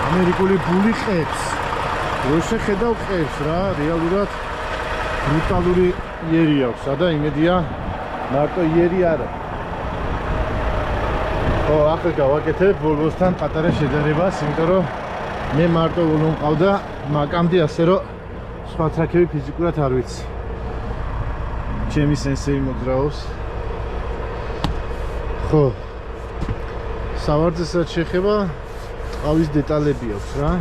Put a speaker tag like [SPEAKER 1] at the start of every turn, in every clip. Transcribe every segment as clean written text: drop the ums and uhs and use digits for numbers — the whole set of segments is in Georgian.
[SPEAKER 1] ამერიკული ბული ყებს. რო შეხედავ ყებს რა, რეალურად ბრუტალური იერი აქვს. სადა იმედია მარტო იერი არა. ხო, ახლა გავაკეთებ Volvo-სთან პატარა შედარებას, იმიტომ რომ მე მარტო Volvo მყავდა, მაგამდე ასე რომ სხვა ტრაქები ფიზიკურად არ ვიცი. ჩემი სენსეი მოძრაობს. ხო. სავარძესაც შეხება ყავის დეტალები აქვს რა.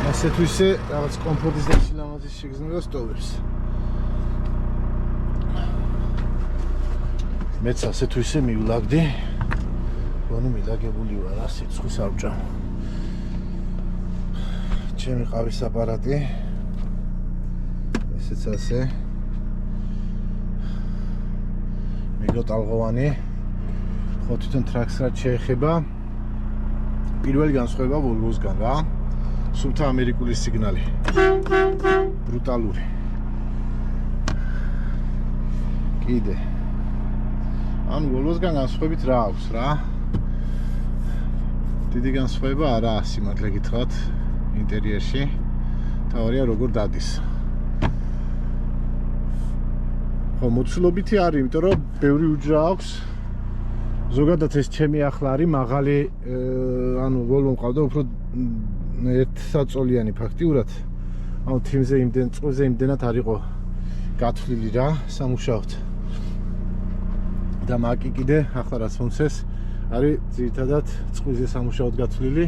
[SPEAKER 1] ასე თუ ისე რაღაც კომფორტის და სილამაზის შეგრძნება სტოვებს. მეც ასე თუ ისე მივლაგდი. გონი მილაგებული ვარ რა სიცხვის ავჭამ. ჩემი ყავის აპარატი. ესეც ასე. მიგროტალღოვანი. ხო თვითონ ტრაქს რაც შეეხება პირველი განსხვავება Volvo-სგან რა. სულთა ამერიკული სიგნალი. ბრუტალური. კიდე. ანუ Volvo-სგან განსხვავებით რა აქვს რა? დიდი განსხვავება არაა სიმართლე გითხრათ ინტერიერში. თავარია როგორ დადის. ხო, მოცულობითი არის, იმიტომ რომ ბევრი უჯრა აქვს. ზოგადად ეს ჩემი ახლა არის მაღალი, ანუ Volvo მყავდა უფრო ერთსაწოლიანი ფაქტიურად. ანუ თიმზე იმდენ წყვილზე იმდენად არ იყო გათვლილი რა, სამუშაოდ. და მაკი კიდე ახლა რაც მომცეს არის ძირითადად წყვილზე სამუშაოდ გათვლილი,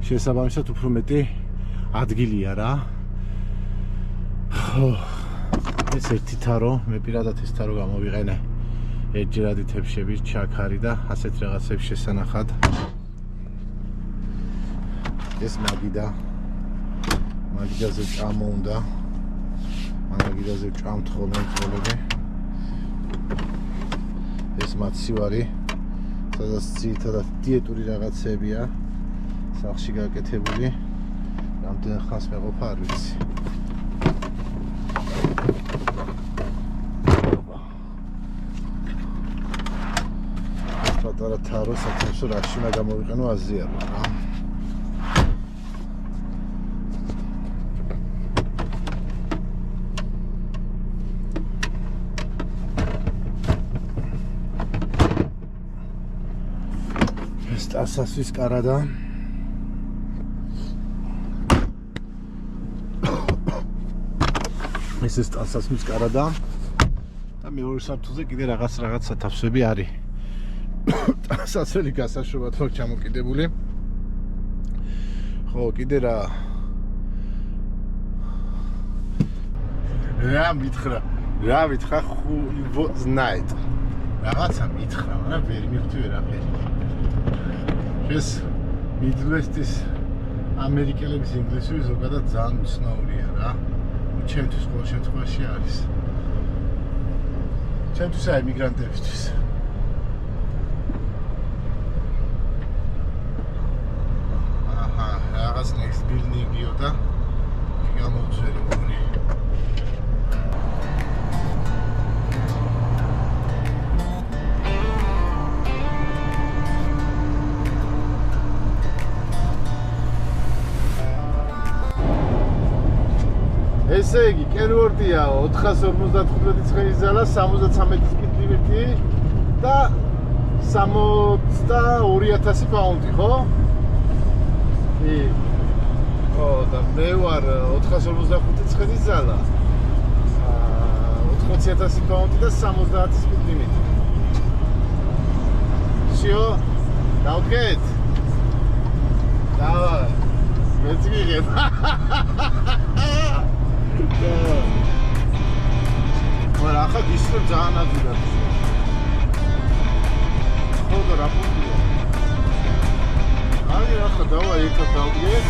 [SPEAKER 1] შესაბამისად უფრო მეტი ადგილია რა. ხო, ეს ერთი თარო, მე პირადად ეს თარო გამოვიყენე. ერთჯერადი თებშების ჩაქარი და ასეთ რაღაცებს შესანახად. ეს მაგიდაზე ჭამო უნდა. მაგიდაზე ჭამთ ხოლმე წოლები. ეს მაცივარი, სადაც ძირითადად დიეტური რაღაცებია სახლში გაკეთებული. რამდენ ხანს მეყოფა არ ვიცი. პატარა თარო საქმეში რაში უნდა გამოვიყენო აზიარო რა. ეს ტასასის კარადა. ეს ტასასის კარადა. და მეორე სართულზე კიდე რაღაც სათავსები არის. სასწრელი გასაშრობად ვარ ჩამოკიდებული. ხო, კიდე რა მითხრა, who znает. რაღაცა მითხრა, მაგრამ ვერ მივხვდი ვერაფერი. ეს მიდვესტის ამერიკელების ინგლისური ზოგადად ძალიან უცნაურია რა. ჩემთვის ყოველ შემთხვევაში არის. ჩემთვის აი მიგრანტებისთვის. რაღაც next building-იო და გამოვწერი მგონი. ესე იგი, კენვორდია 455 ცხენის ძალა, 73 კილომეტრი და 62,000 პაუნდი, ხო? ხო, და მე ვარ 455 ცხენის ძალა. 80,000 პაუნდი და 70 კილომეტრი. Всё, დავდგეთ. დავай. მეც გიგებ. Ora, ახლა გისწრებ ძალიან ადვილად. ხო და რა პუნქტია? აი, ახლა დავაი ერთად დავდგეთ.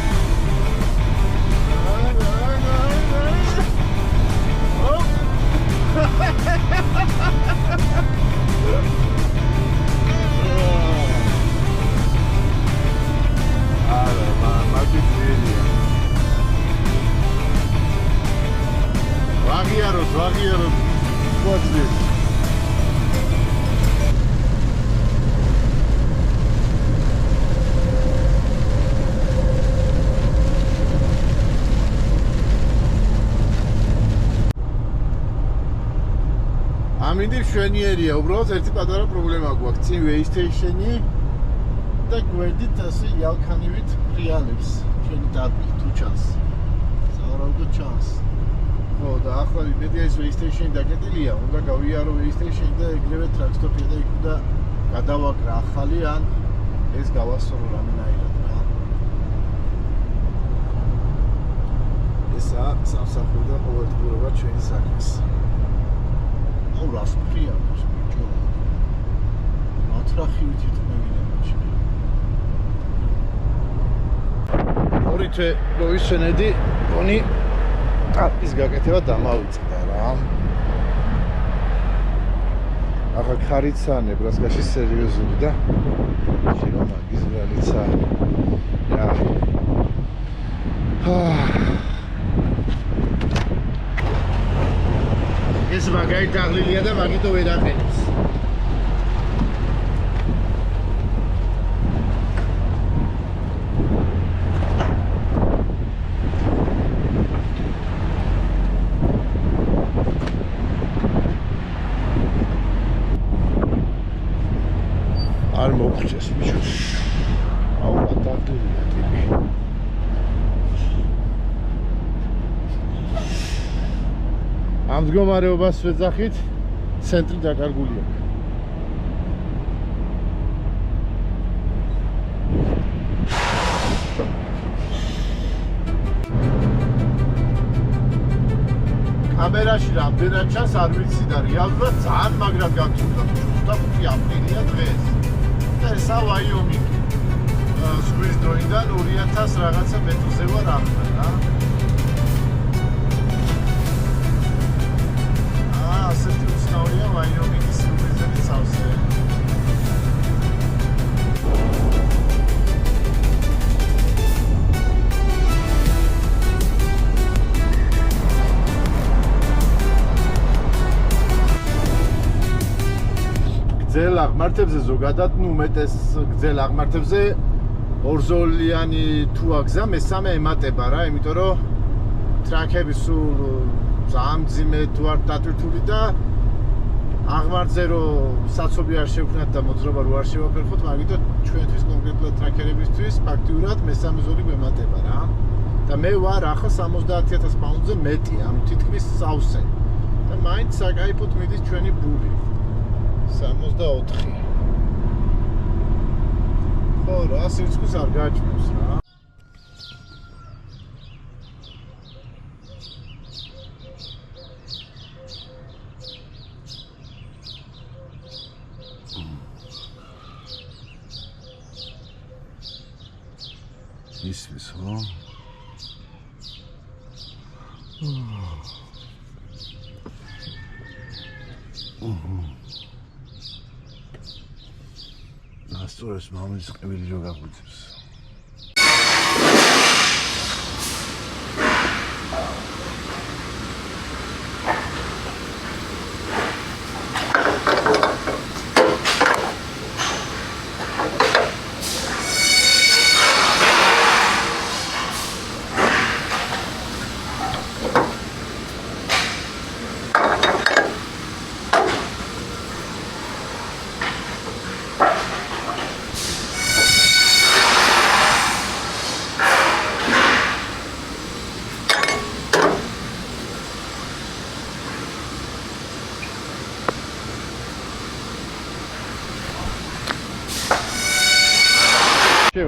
[SPEAKER 1] ვაღიაროთ, სპორტი. ამინდი მშვენიერია, უბრალოდ ერთი პატარა პრობლემა გვაქვს. წინ ვეისტეიშენი და გვერდით ასე იალქანივით ფრიალებს. ჩვენი დაბი თუ ჩანს. სავარაუდოდ ჩანს. ხო და ახლა იმედია ეს ვეისტეიშენი დაკეტილია, უნდა გავიარო ვეისტეიშენი და ეგრევე ტრაქსტოპია და იქ უნდა გადავაკრა ახალი ან ეს გავასწორო რამენაირად რა. ესა სამსახური და ყოველდღიურობა ჩვენი საქმის. აუ რას ფრიალებს ბიჭო. ატრახივით იტმევინებაში. ორითე მოვისვენედი, გონი ტაპის გაკეთება დამავიწყდა რა. ახლა ქარიცა ნებრასკაში სერიოზული და შეიძლება მაგის რეალიცა. ეს მაგარი დაღლილია და მაგითო ვერ აყენებს. არ მოგწეს ბიჭო. აუ დაღლილია ტიპი. ამ მდგომარეობას ვეძახით, ცენტრი დაკარგულია. კამერაში რამდენად ჩანს არ ვიცი და რეალურად ძალიან მაგრად გაქცევდა. 25 აპრილია დღეს. და ესა ვაიომინგი. ზღვის დროიდან 2000 რაღაცა მეტრზე ვარ ახლა რა. ასეთი უცნაურია ვაიომინგის ზღვაზე სავსე. გრძელ აღმართებზე ზოგადად, უმეტეს გრძელ აღმართებზე ორზოლიანი თუ აგზა მესამე ემატება რა, იმიტომ რომ ტრაქები სულ ძალიან მძიმე თუ არ დატვირთული და აღმართზე რომ საცობი არ შევქნათ და მოძრაობა რო არ შევაფერხოთ, მაგითო ჩვენთვის კონკრეტულად ტრაქერებისთვის ფაქტიურად მესამე ზოლი გვემატება რა. და მე ვარ ახლა 70000 პაუნდზე მეტი ამ თითქმის სავსე. და მაინც საკაიფოდ მიდის ჩვენი ბული. 64. ხო, რა სირცხვის არ გააჩნევს რა. ისმის ხო? ასწორებს მამის ყივილი რო გაგვიწევს.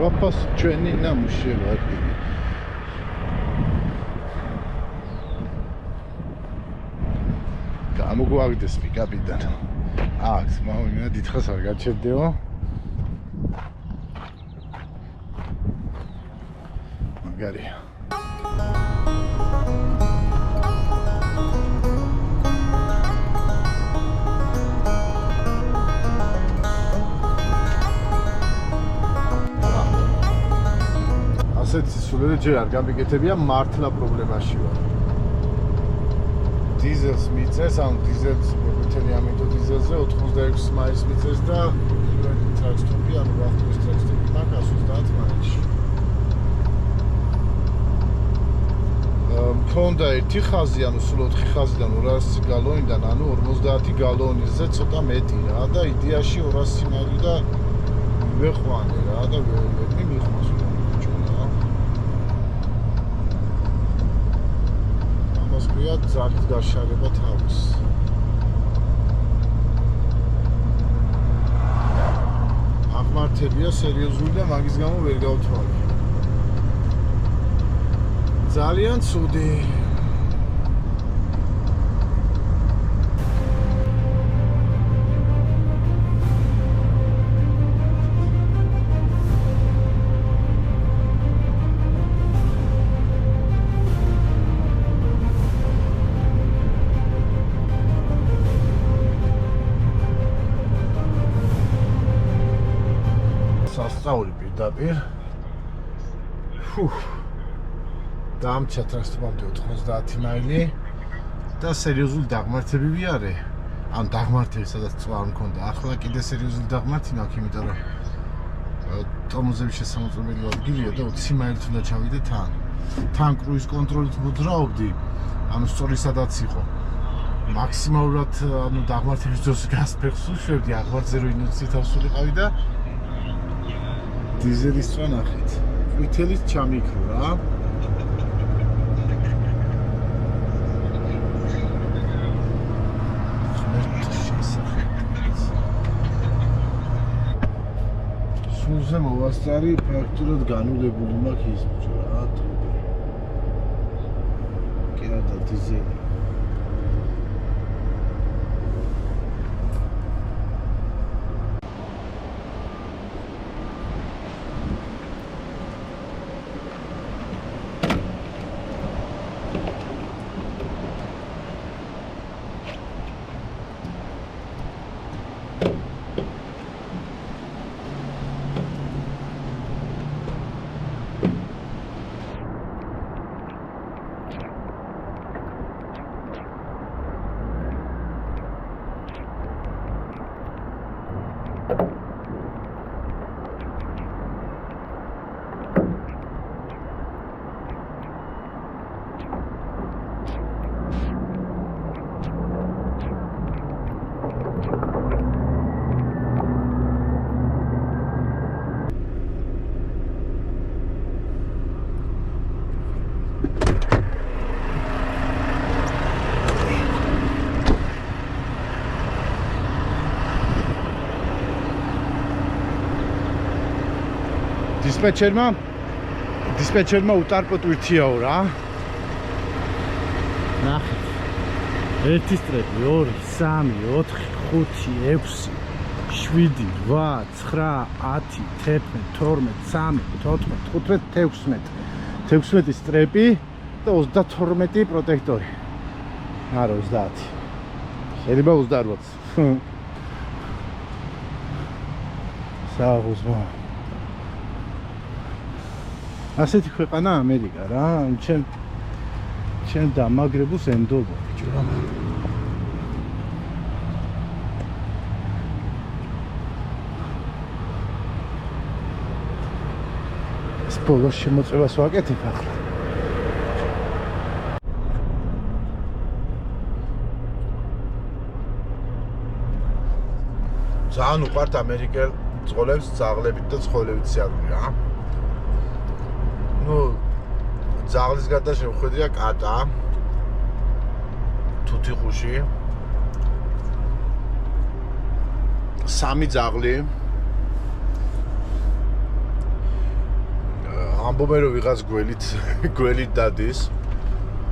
[SPEAKER 1] ვაფას ჩვენი ნამუში ვარ. გამოგვაგდეს პიკაპიდან. აქ მამინა დიდხანს არ გაჩერდეო. მაგარია. ასეთი სულელი ჯერ არ გამიგეთებია, მართლა პრობლემაში ვარ. დიზელს მიწეს, ან დიზელს მოგვითელი ამინდო დიზელზე 86 მაის მიწეს და ტრაქსტოპი, ანუ ვახტის ტრაქსტოპი მაგას 30 მაისში. ქონდა ერთი ხაზი, ანუ სულ 4 ხაზიდან 200 გალონიდან, ანუ 50 გალონიზე ცოტა მეტი რა და იდეაში 200 სიმაღლე და მივეყვანე რა და ვერ მიხმას რა. ამას ქვია ძალით გაშარება თავის. აღმართებია სერიოზული და მაგის გამო ვერ გავთვალე. ძალიან ცუდი. სასწაული პირდაპირ. დამჩა ტრანსპორტამდე 90 მაილი და სერიოზული დაღმართები ვიარე. ან დაღმართები სადაც წვა არ მქონდა. ახლა კიდე სერიოზული დაღმართი მაქვს, იმიტომ რომ ტომოზების შესამოწმებელი ადგილია და 20 მაილით უნდა ჩავიდე თან. თან კრუიზ კონტროლით მოძრაობდი. ანუ სწორი სადაც იყო. მაქსიმალურად ანუ დაღმართების დროს გასფეხს უშვებდი, აღმართზე რო ინერცია თავს ვიყავი და დიზელის წვა ნახეთ. ყვითელით ჩამიქრო რა. სულზე მოვასწარი პრაქტიკულად განულებული მაქვს ის ბიჭო რა. კი რა და დიზელი. დისპეჩერმა უტარპო ტვირთიაო რა. ნახეთ. 1 სტრეპი, 2, 3, 4, 5, 6, 7, 8, 9, 10, 11, 12, 13, 14, 15, 16 სტრეპი და 32 პროტექტორი. არა 30. შეიძლება 28. სააღუზმო. ასეთი ქვეყანა ამერიკა რა. ჩემ დამაგრებულს ენდობა ბიჭო რა. სპორტის შემოწევას ვაკეთებ ახლა. ძალიან უყვართ ამერიკელ წყოლებს ძაღლებით და ცხოველებით სიარული რა. ძაღლის გარდა შემოხვედრია კატა, თუთიყუში, 3 ძაღლი. ამბობენ რომ ვიღაც გველით დადის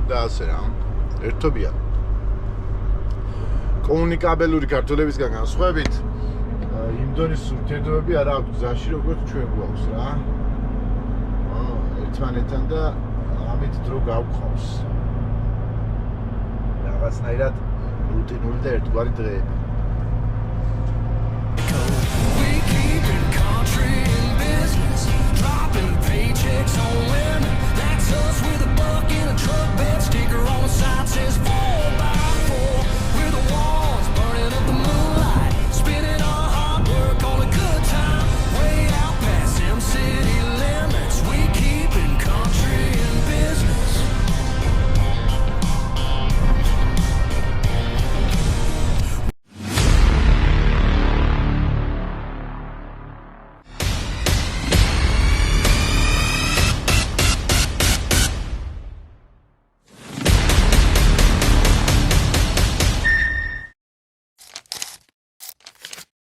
[SPEAKER 1] და ასე რა. ერთობია. კომუნიკაბელური ქართველებისგან განსხვავებით, იმ დონის ურთიერთობები არ აქვს გზაში როგორც ჩვენ გვაქვს რა. ერთმანეთთან და ამით დრო გავყავს. რაღაცნაირად რუტინული და ერთგვარი დღეები.